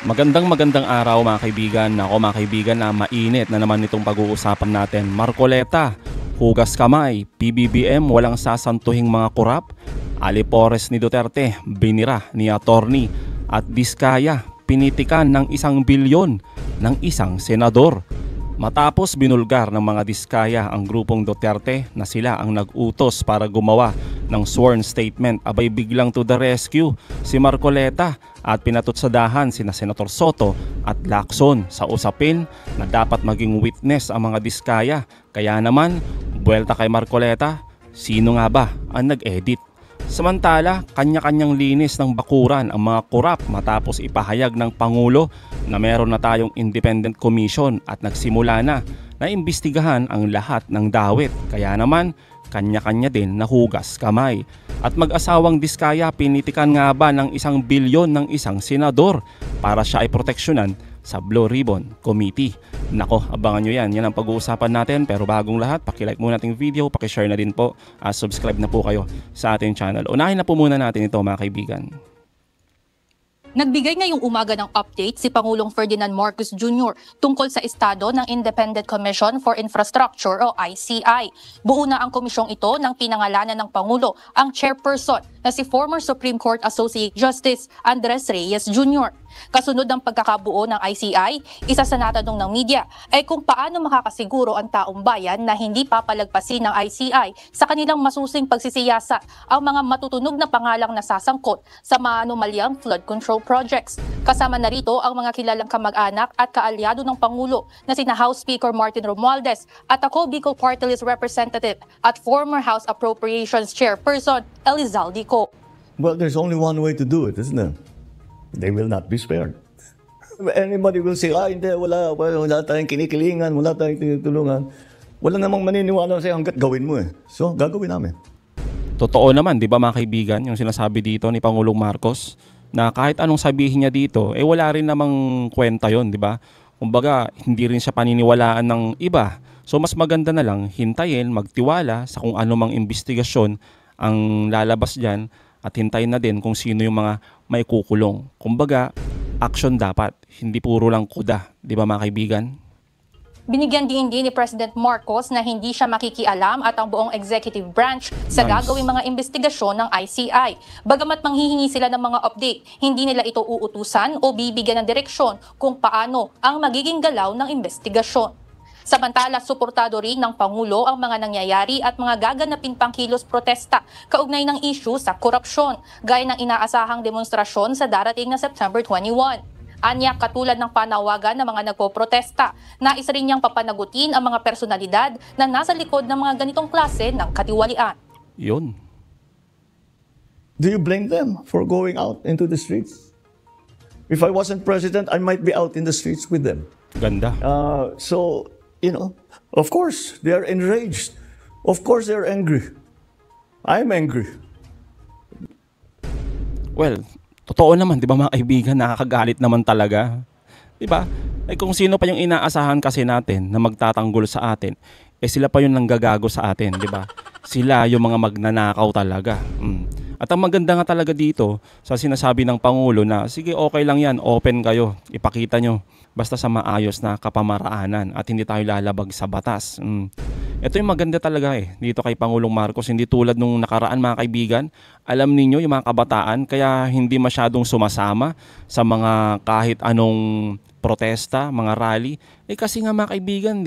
Magandang araw mga kaibigan. Ako mga kaibigan na mainit na naman itong pag-uusapan natin. Marcoleta, hugas kamay, PBBM walang sasantuhing mga korap, alipores ni Duterte, binira ni attorney at Diskaya, pinitikan ng 1 bilyon ng isang senador. Matapos binulgar ng mga Diskaya ang grupong Duterte na sila ang nag-utos para gumawa ng sworn statement, abay biglang to the rescue si Marcoleta at pinatutsadahan sina Senator Soto at Lacson sa usapin na dapat maging witness ang mga Diskaya. Kaya naman, buwelta kay Marcoleta, sino nga ba ang nag-edit? Samantala, kanya-kanyang linis ng bakuran ang mga korap matapos ipahayag ng Pangulo na meron na tayong independent commission at nagsimula na imbestigahan ang lahat ng dawit. Kaya naman, kanya-kanya din nahugas kamay. At mag-asawang Diskaya, pinitikan nga ba ng 1 bilyon ng isang senador para siya ay proteksyonan sa Blue Ribbon Committee? Nako, abangan nyo yan. Yan ang pag-uusapan natin. Pero bagong lahat, pakilike muna nating video, pakishare na din po, at subscribe na po kayo sa ating channel. Unahin na po muna natin ito mga kaibigan. Nagbigay ngayong umaga ng update si Pangulong Ferdinand Marcos Jr. tungkol sa estado ng Independent Commission for Infrastructure o ICI. Buo na ang komisyong ito ng pinangalanan ng Pangulo ang chairperson na si former Supreme Court Associate Justice Andres Reyes Jr. Kasunod ng pagkakabuo ng ICI, isa sa natanong ng media ay kung paano makakasiguro ang taong bayan na hindi papalagpasin ng ICI sa kanilang masusing pagsisiyasat ang mga matutunog na pangalang nasasangkot sa maanumalyang flood control projects. Kasama na rito ang mga kilalang kamag-anak at kaalyado ng Pangulo na sina House Speaker Martin Romualdez at ako Bicol Party List Representative at former House Appropriations Chairperson Elizalde Co. Well, there's only one way to do it, isn't there? They will not be spared. Anybody will say, hindi, wala tayong kinikilingan, wala tayong tinutulungan. Wala namang maniniwala sa'yo hanggat gawin mo eh. So, gagawin namin. Totoo naman, di ba mga kaibigan, yung sinasabi dito ni Pangulong Marcos, na kahit anong sabihin niya dito, wala rin namang kwenta yon, di ba? Kumbaga, hindi rin siya paniniwalaan ng iba. So, mas maganda na lang hintayin, magtiwala sa kung ano mang investigasyon ang lalabas dyan at hintayin na din kung sino yung mga may kukulong. Kumbaga, action dapat, hindi puro lang kuda, di ba mga kaibigan? Binigyan din ni President Marcos na hindi siya makikialam at ang buong executive branch sa gagawing mga investigasyon ng ICI. Bagamat manghihingi sila ng mga update, hindi nila ito uutusan o bibigyan ng direksyon kung paano ang magiging galaw ng investigasyon. Samantala, suportado rin ng Pangulo ang mga nangyayari at mga gaganapin pang kilos protesta kaugnay ng issue sa korupsyon, gaya ng inaasahang demonstrasyon sa darating na September 21. Anya, katulad ng panawagan ng mga nagpoprotesta, nais rin niyang papanagutin ang mga personalidad na nasa likod ng mga ganitong klase ng katiwalian. Yun. Do you blame them for going out into the streets? If I wasn't president, I might be out in the streets with them. Ganda. So, you know, of course, they are enraged. Of course, they are angry. I'm angry. Well, totoo naman, di ba mga kaibigan, nakakagalit naman talaga. Di ba? Kung sino pa yung inaasahan kasi natin na magtatanggol sa atin, sila pa yung nanggagago sa atin, di ba? Sila yung mga magnanakaw talaga. At ang maganda nga talaga dito sa sinasabi ng Pangulo na, sige, okay lang yan, open kayo, ipakita nyo. Basta sa maayos na kapamaraanan at hindi tayo lalabag sa batas. Ito yung maganda talaga dito kay Pangulong Marcos. Hindi tulad nung nakaraan mga kaibigan. Alam ninyo yung mga kabataan kaya hindi masyadong sumasama sa mga kahit anong protesta, mga rally. Kasi nga mga kaibigan,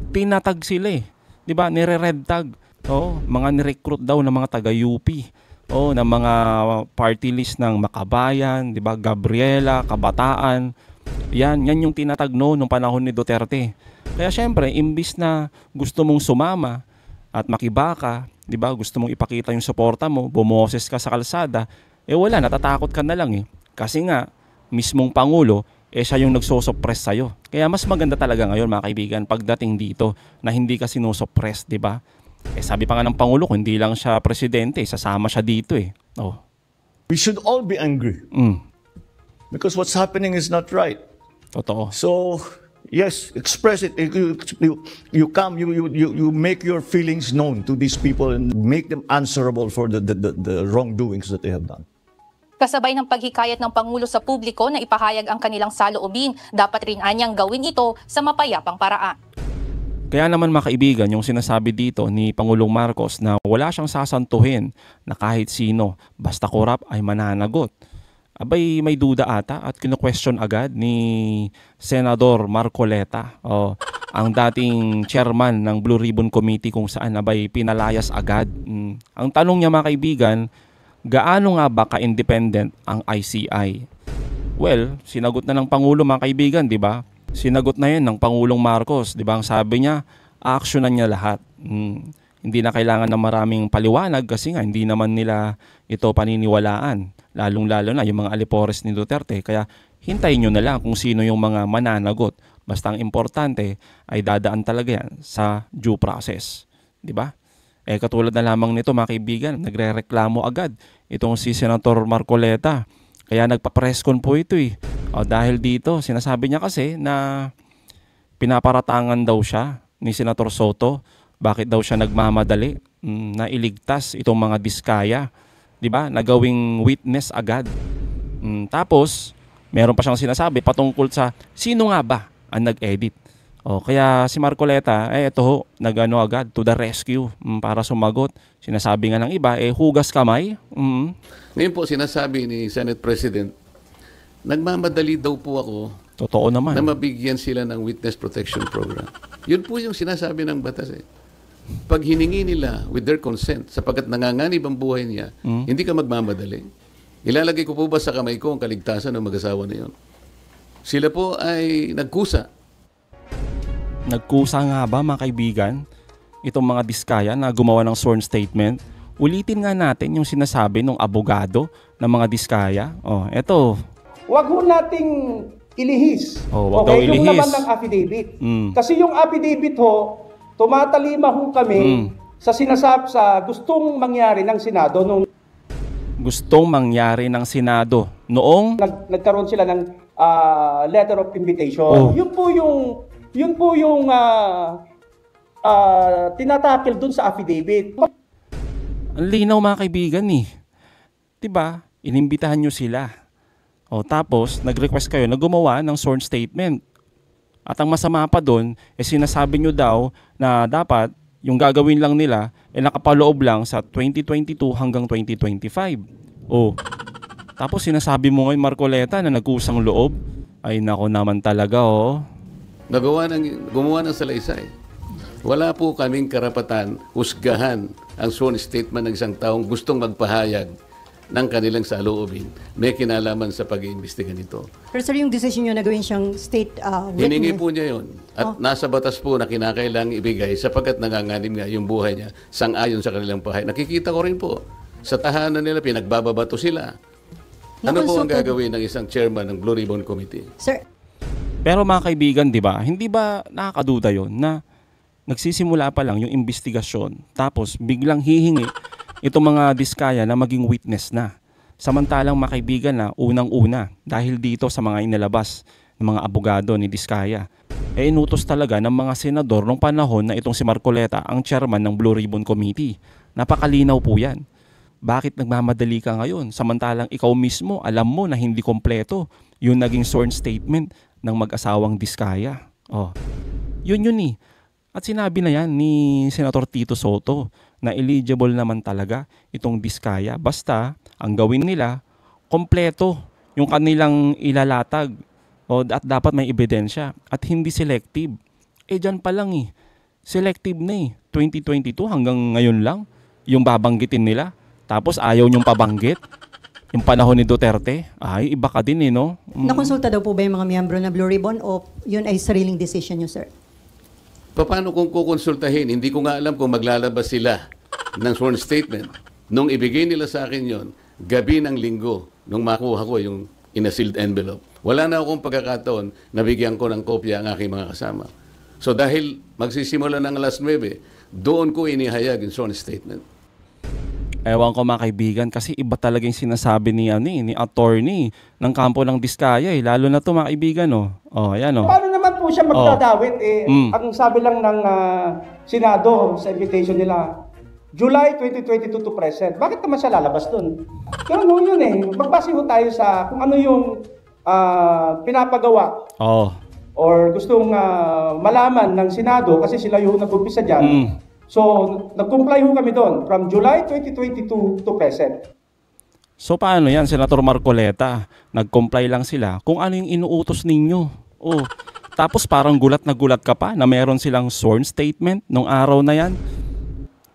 tinatag sila Di ba? Nire-red tag. Mga nirecruit daw ng mga taga-UP. Ng mga party list ng Makabayan, di ba? Gabriela, Kabataan. Yan yung tinatag nung panahon ni Duterte. Kaya syempre, imbis na gusto mong sumama at makibaka, di ba? Gusto mong ipakita yung suporta mo, bumoses ka sa kalsada, wala, natatakot ka na lang Kasi nga, mismong Pangulo, siya yung nagsosupress sa'yo. Kaya mas maganda talaga ngayon mga kaibigan, pagdating dito, na hindi ka sinusupress, di ba? Sabi pa nga ng Pangulo, kung hindi lang siya presidente, sasama siya dito We should all be angry. Because what's happening is not right. Totoo. So, yes, express it. You come, you make your feelings known to these people and make them answerable for the wrongdoings that they have done. Kasabay ng paghikayat ng Pangulo sa publiko na ipahayag ang kanilang saloobin, dapat rin anyang gawin ito sa mapayapang paraan. Kaya naman mga kaibigan, yung sinasabi dito ni Pangulong Marcos na wala siyang sasantuhin na kahit sino basta korap ay mananagot. Abay may duda ata at kino-question agad ni Senador Marcoleta, ang dating chairman ng Blue Ribbon Committee, kung saan abay pinalayas agad. Ang tanong niya mga kaibigan, gaano nga ba ka-independent ang ICI? Well, sinagot na ng Pangulo mga kaibigan, di ba? Sinagot na yan ng Pangulong Marcos, di ba? Ang sabi niya, actionan niya lahat. Hindi na kailangan ng maraming paliwanag kasi nga hindi naman nila ito paniniwalaan. Lalong-lalo na yung mga alipores ni Duterte. Kaya hintayin nyo na lang kung sino yung mga mananagot. Basta ang importante ay dadaan talaga yan sa due process. Di ba? Katulad na lamang nito mga kaibigan, nagre-reklamo agad itong si Senator Marcoleta. Kaya nagpa-presscon po ito dahil dito, sinasabi niya kasi na pinaparatangan daw siya ni Senator Soto. Bakit daw siya nagmamadali na iligtas itong mga diskaya, 'di ba? Nagawing witness agad. Tapos, meron pa siyang sinasabi patungkol sa sino nga ba ang nag-edit. Kaya si Marcoleta, nagano agad to the rescue para sumagot. Sinasabi nga ng iba, hugas kamay. Ngayon po, sinasabi ni Senate President, nagmamadali daw po ako Totoo naman. na mabigyan sila ng Witness Protection Program. Yun po yung sinasabi ng batas Pag hiningi nila with their consent, sapagkat nanganganib ang buhay niya, hindi ka magmamadali. Ilalagay ko po ba sa kamay ko ang kaligtasan ng mag-asawa na yun? Sila po ay nagkusa. Nagkusa nga ba mga kaibigan itong mga diskaya na gumawa ng sworn statement? Ulitin nga natin yung sinasabi ng abogado ng mga diskaya. Eto. Wag ho nating ilihis. Wag daw ilihis. Yung naman ng affidavit. Kasi yung affidavit ho, tumatalima ho kami sa sinasab sa gustong mangyari ng Senado nung nagkaroon sila ng letter of invitation. Yun po yung tinatakil dun sa affidavit. Ang linaw mga kaibigan 'Di ba? Inimbitahan nyo sila. Tapos nag-request kayo na gumawa ng sworn statement. At ang masama pa doon, sinasabi nyo daw na dapat yung gagawin lang nila nakapaloob lang sa 2022 hanggang 2025. Tapos sinasabi mo ngayon Marcoleta na nagkusang loob. Ay nako naman talaga Gumawa ng salaysay. Wala po kaming karapatan husgahan ang sworn statement ng isang taong gustong magpahayag ng kanilang saloobin. May kinalaman sa pag-iimbestiga nito. Pero sir, yung decision nyo na gawin siyang state witness. Hiningi po niya yun. At nasa batas po na kinakailangang ibigay sapagkat nanganganib nga yung buhay niya sang-ayon sa kanilang pahayag. Nakikita ko rin po, sa tahanan nila, pinagbababato sila. Ano po ang gagawin ng isang chairman ng Blue Ribbon Committee? Sir, pero mga kaibigan, di ba? Hindi ba nakakaduda yon na nagsisimula pa lang yung investigasyon tapos biglang hihingi itong mga diskaya na maging witness na. Samantalang mga kaibigan na unang-una dahil dito sa mga inilabas ng mga abogado ni Diskaya, inutos talaga ng mga senador nung panahon na itong si Marcoleta ang chairman ng Blue Ribbon Committee. Napakalinaw po yan. Bakit nagmamadali ka ngayon? Samantalang ikaw mismo alam mo na hindi kompleto yung naging sworn statement ng mag-asawang Diskaya. Yun. At sinabi na yan ni Senator Tito Soto na eligible naman talaga itong Diskaya. Basta ang gawin nila, kompleto yung kanilang ilalatag at dapat may ebidensya at hindi selective. Dyan pa lang selective na 2022 hanggang ngayon lang yung babanggitin nila. Tapos ayaw niyong pabanggit. Yung panahon ni Duterte, iba ka din no? nakonsulta daw po ba yung mga miyembro ng Blue Ribbon o yun ay sariling decision nyo, sir? Paano kung kukonsultahin? Hindi ko nga alam kung maglalabas sila ng sworn statement. Nung ibigay nila sa akin yon, gabi ng linggo, nung makuha ko yung in a sealed envelope, wala na akong pagkakataon na bigyan ko ng kopya ang aking mga kasama. So dahil magsisimula ng alas 9, doon ko inihayag yung sworn statement. Ewan ko mga kaibigan kasi iba talaga yung sinasabi ni attorney ng kampo ng Diskaya lalo na to mga kaibigan ayan Paano naman po siya magdadawit Ang sabi lang ng Senado sa invitation nila, July 2022 to present. Bakit naman siya lalabas doon? Ganun ho yun eh. Magbase ho tayo sa kung ano yung pinapagawa Oh. or gustong malaman ng Senado kasi sila yung nag-umpisa dyan. So, nag-comply ho kami doon from July 2022 to present. So paano yan, Senator Marcoleta? Nag-comply lang sila kung ano yung inuutos ninyo. Oh. Tapos parang gulat na gulat ka pa na meron silang sworn statement nung araw na yan.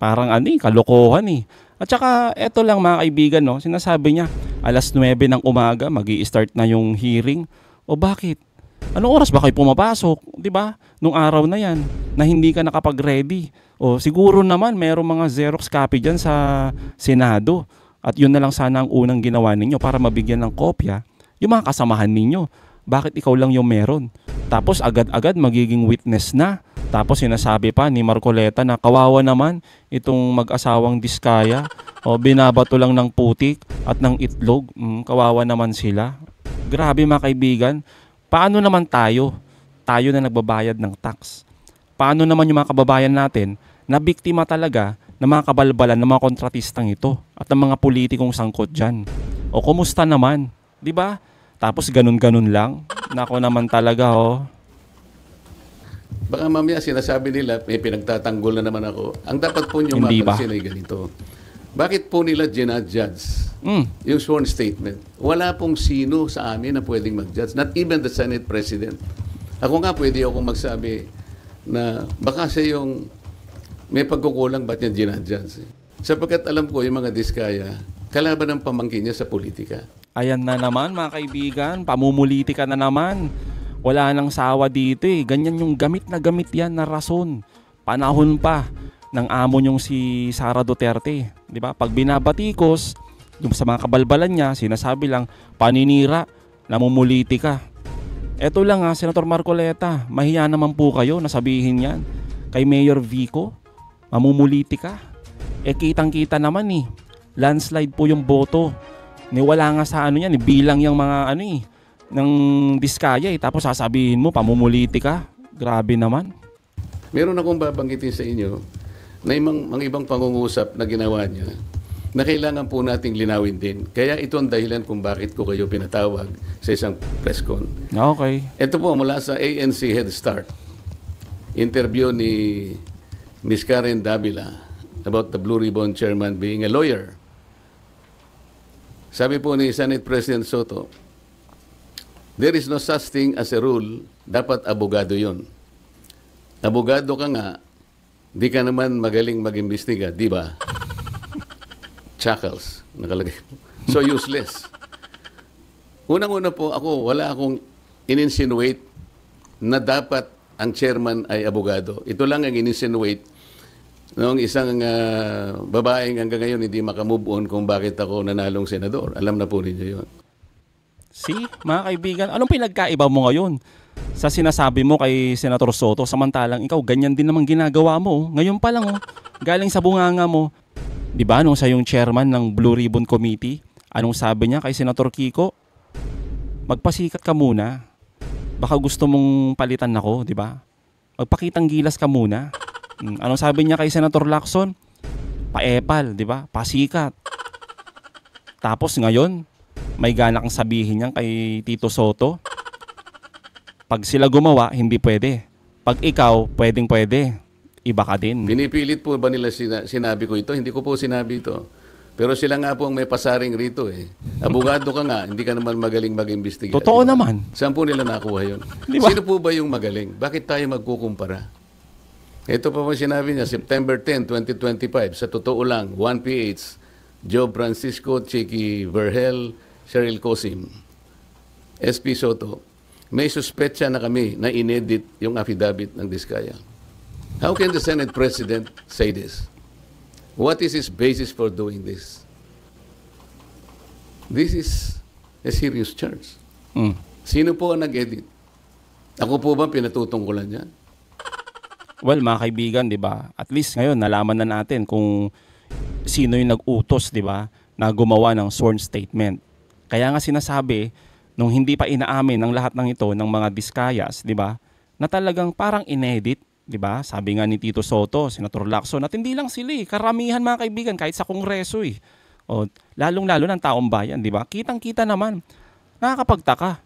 Parang kalokohan eh. At saka eto lang mga kaibigan, no, sinasabi niya alas 9 ng umaga magi-start na yung hearing. O bakit? Anong oras ba kayo pumapasok? 'Di ba? Nung araw na yan na hindi ka nakapag-ready. O siguro naman merong mga Xerox copy dyan sa Senado. At yun na lang sana ang unang ginawa ninyo para mabigyan ng kopya yung mga kasamahan ninyo. Bakit ikaw lang yung meron? Tapos agad-agad magiging witness na. Tapos sinasabi pa ni Marcoleta na kawawa naman itong mag-asawang Diskaya. O binabato lang ng putik at ng itlog. Kawawa naman sila. Grabe mga kaibigan. Paano naman tayo? Tayo na nagbabayad ng tax. Paano naman yung mga kababayan natin na biktima talaga ng mga kabalbalan ng mga kontratistang ito at ng mga politikong sangkot dyan? O kumusta naman? 'Di ba? Tapos ganun-ganun lang. Nako naman talaga Baka mamaya sinasabi nila, may pinagtatanggol na naman ako. Ang dapat po nyo Hindi ba? mapansin ay ganito. Bakit po nila ginadjudge yung sworn statement? Wala pong sino sa amin na pwedeng mag-judge. Not even the Senate President. Ako nga pwede akong magsabi na baka siya yung may pagkukulang ba't niya ginadjudge. Sapagkat alam ko yung mga Diskaya, kalaban ng pamangkin niya sa politika. Ayan na naman mga kaibigan, pamumuliti ka na naman. Wala nang sawa dito eh. Ganyan yung gamit na gamit yan na rason. Panahon pa ng amo nyong si Sara Duterte. Di ba? Pag binabatikos, yung sa mga kabalbalan niya, sinasabi lang, paninira, namumuliti ka. Eto lang Senator Marcoleta, mahiya naman po kayo na sabihin yan. Kay Mayor Vico, mamumuliti ka. Kitang-kita naman landslide po yung boto. Wala nga sa yan, bilang yung mga ng Diskaya tapos sasabihin mo pamumuliti ka. Grabe naman. Meron akong babanggitin sa inyo na mga ibang pangungusap na ginawa niya na kailangan po nating linawin din. Kaya ito ang dahilan kung bakit ko kayo pinatawag sa isang press con. Okay. Ito po mula sa ANC Head Start. Interview ni Ms. Karen Davila about the Blue Ribbon Chairman being a lawyer. Sabi po ni Senate President Soto, there is no such thing as a rule, dapat abogado yon. Abogado ka nga, di ka naman magaling mag-imbestiga, di ba? Chuckles, nakalagay po. So useless. Unang-una po ako, wala akong in-insinuate na dapat ang chairman ay abogado. Ito lang ang in-insinuate noong isang babaeng hanggang ngayon hindi makamove on kung bakit ako nanalong senador. Alam na po ninyo yun. See, mga kaibigan, anong pinagkaiba mo ngayon sa sinasabi mo kay Senator Soto samantalang ikaw ganyan din naman ginagawa mo? Ngayon pa lang galing sa bunganga mo. 'Di ba nung siya yung chairman ng Blue Ribbon Committee, anong sabi niya kay Senator Kiko? Magpasikat ka muna. Baka gusto mong palitan ako, 'di ba? Magpakitang gilas ka muna. Anong sabi niya kay Senator Lacson? Paepal, 'di ba? Pasikat. Tapos ngayon, may gana kang sabihin niyan kay Tito Soto. Pag sila gumawa, hindi pwede. Pag ikaw, pwedeng-pwede. Iba ka din. Pinipilit po ba nila sinabi ko ito? Hindi ko po sinabi ito. Pero sila nga po ang may pasaring rito eh. Abogado ka nga, hindi ka naman magaling mag-imbestiga. Totoo diba? naman. Saan po nila nakuha yun? Diba? Sino po ba yung magaling? Bakit tayo magkukumpara? Ito pa po sinabi niya, September 10, 2025, sa totoo lang, 1PH, Joe Francisco, Chicky Verhel, Cheryl Cosim, SP Soto, may suspetsa na kami na inedit yung affidavit ng Diskaya. How can the Senate President say this? What is his basis for doing this? This is a serious charge. Sino po ang nag-edit? Ako po ba pinatutungkulan yan? Well, mga kaibigan, 'di ba? At least ngayon nalaman na natin kung sino yung nag-utos, 'di ba, na gumawa ng sworn statement. Kaya nga sinasabi nung hindi pa inaamin ng lahat ng ito ng mga Diskayas, 'di ba, na talagang parang inedit 'Di ba? Sabi nga ni Tito Soto, Senator Lacson, at hindi lang sila eh, karamihan mga kaibigan kahit sa Kongreso eh. O lalong-lalo ng taong bayan, 'di ba? Kitang-kita naman. Nakakapagtaka.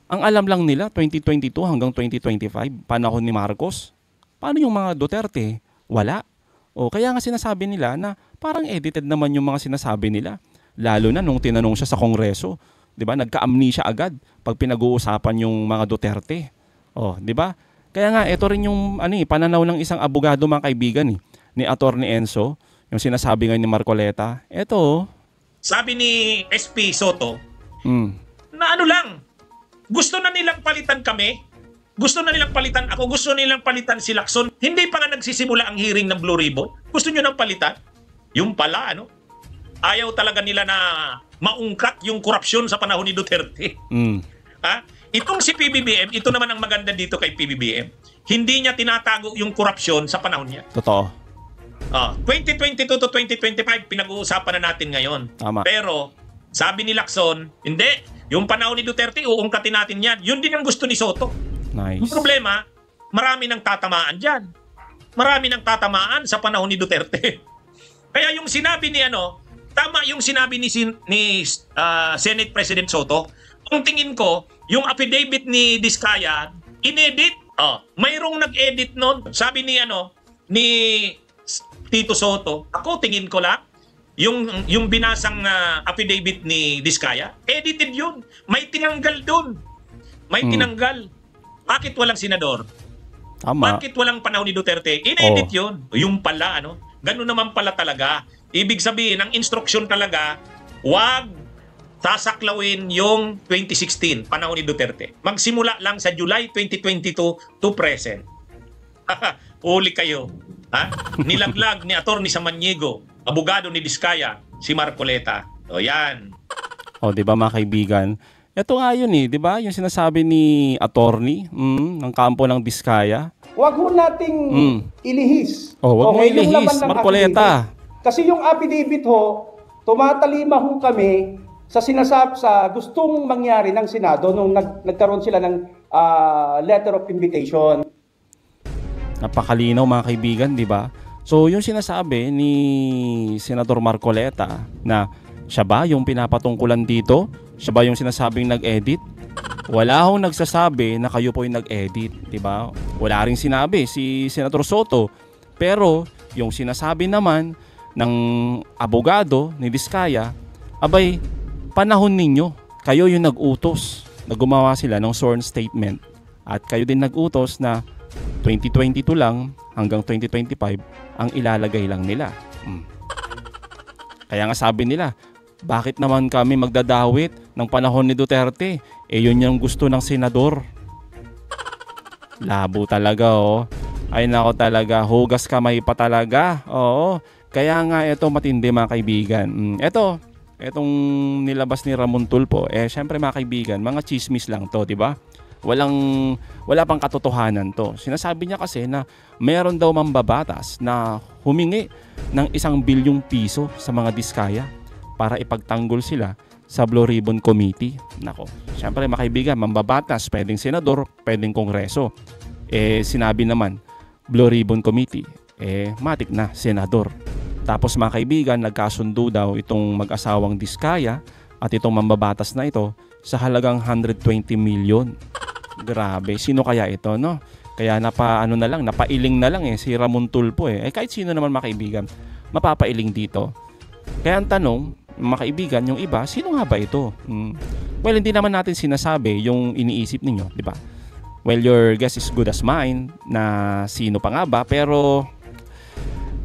Ang alam lang nila 2022 hanggang 2025, panahon ni Marcos. Paano yung mga Duterte? Wala. O kaya nga sinasabi nila na parang edited naman yung mga sinasabi nila. Lalo na nung tinanong siya sa Kongreso, 'di ba? Nagka-amnesia agad pag pinag-uusapan yung mga Duterte. Oh, 'di ba? Kaya nga ito rin yung pananaw ng isang abogado mga kaibigan ni Attorney Enzo, yung sinasabi ngayon ni Marcoleta. Ito, sabi ni SP Soto, na lang, gusto na nilang palitan kami, gusto na nilang palitan ako, gusto nilang palitan si Lacson. Hindi pa nga nagsisimula ang hearing ng Blue Ribbon. Gusto nyo nang palitan? Yung pala, ayaw talaga nila na maungkat yung korupsyon sa panahon ni Duterte. Ha? Itong si PBBM, ito naman ang maganda dito kay PBBM. Hindi niya tinatago yung korupsyon sa panahon niya. totoo. 2022 to 2025, pinag-uusapan na natin ngayon. Tama. Pero, sabi ni Lacson, hindi. Yung panahon ni Duterte, uungkatin natin yan. Yun din ang gusto ni Soto. Nice. Yung problema, marami nang tatamaan dyan. Marami nang tatamaan sa panahon ni Duterte. Kaya yung sinabi ni tama yung sinabi ni Senate President Soto. Ang tingin ko, yung affidavit ni Diskaya, inedit. Mayroong nag-edit nun. Sabi ni ni Tito Soto, ako tingin ko lang, yung binasang affidavit ni Diskaya, edited yun. May tinanggal dun. May tinanggal. Bakit walang senador? Tama. Bakit walang panahon ni Duterte? Inedit yun. Yung pala, ganun naman pala talaga. Ibig sabihin, ang instruction talaga, wag sasaklawin yung 2016, panahon ni Duterte. Magsimula lang sa July 2022 to present. Uli kayo. Nilaglag ni Atty. Samaniego, abogado ni Diskaya, si Marcoleta. O yan. O, di ba mga kaibigan? Ito nga yun di ba? Yung sinasabi ni attorney ng kampo ng Diskaya. Huwag ho nating ilihis. Huwag mo yung ilihis, laman ng Marcoleta. affidavit. Kasi yung affidavit ho, tumatalima ho kami sa gustong mangyari ng Senado nung nagkaroon sila ng letter of invitation. Napakalinaw mga kaibigan, di ba? So yung sinasabi ni Senator Marcoleta na siya ba yung pinapatungkulan dito? Siya ba yung sinasabing nag-edit? Wala hong nagsasabi na kayo po yung nag-edit, di ba? Wala ring sinabi si Senator Soto. Pero yung sinasabi naman ng abogado ni Diskaya, abay, panahon ninyo, kayo yung nag-utos na gumawa sila ng sworn statement. At kayo din nag-utos na 2022 lang hanggang 2025 ang ilalagay lang nila. Kaya nga sabi nila, bakit naman kami magdadawit ng panahon ni Duterte? Yun yung gusto ng senador. Labo talaga, Ay nako talaga, hugas kamay pa talaga. Oo. Kaya nga ito matindi mga kaibigan. Etong nilabas ni Ramon Tulfo, syempre mga kaibigan, mga chismis lang to, di ba? Wala pang katotohanan to. Sinasabi niya kasi na meron daw mambabatas na humingi ng 1 bilyong piso sa mga Diskaya para ipagtanggol sila sa Blue Ribbon Committee. Nako, syempre mga kaibigan, mambabatas, pwedeng senador, pwedeng kongreso. Sinabi naman, Blue Ribbon Committee, matik na, senador. Tapos mga kaibigan, nagkasundo daw itong mag-asawang Diskaya at itong mambabatas na ito sa halagang 120 million. Grabe, sino kaya ito, no? Kaya napailing na lang si Ramon Tulfo kahit sino naman mga kaibigan, mapapailing dito. Kaya ang tanong, mga kaibigan, yung iba, sino nga ba ito? Well, hindi naman natin sinasabi yung iniisip ninyo, di ba? Well, your guess is good as mine na sino pa nga ba, pero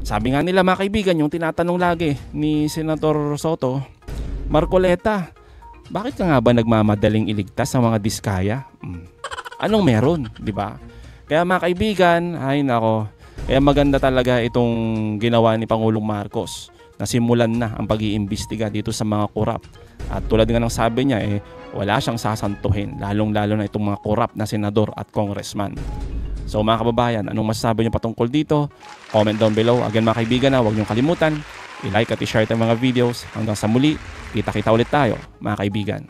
sabi nga nila mga kaibigan, yung tinatanong lagi ni Senator Soto, Marcoleta, bakit ka nga ba nagmamadaling iligtas sa mga Diskaya? Anong meron, di ba? Kaya mga kaibigan, ay nako, kaya maganda talaga itong ginawa ni Pangulong Marcos na simulan na ang pag-iimbestiga dito sa mga korap. At tulad nga ng sabi niya, wala siyang sasantuhin, lalong-lalo na itong mga korap na senador at congressman. So mga kababayan, anong masasabi niyo patungkol dito? Comment down below. Again mga kaibigan, huwag niyong kalimutan, i-like at i-share itong mga videos. Hanggang sa muli, kita-kita ulit tayo mga kaibigan.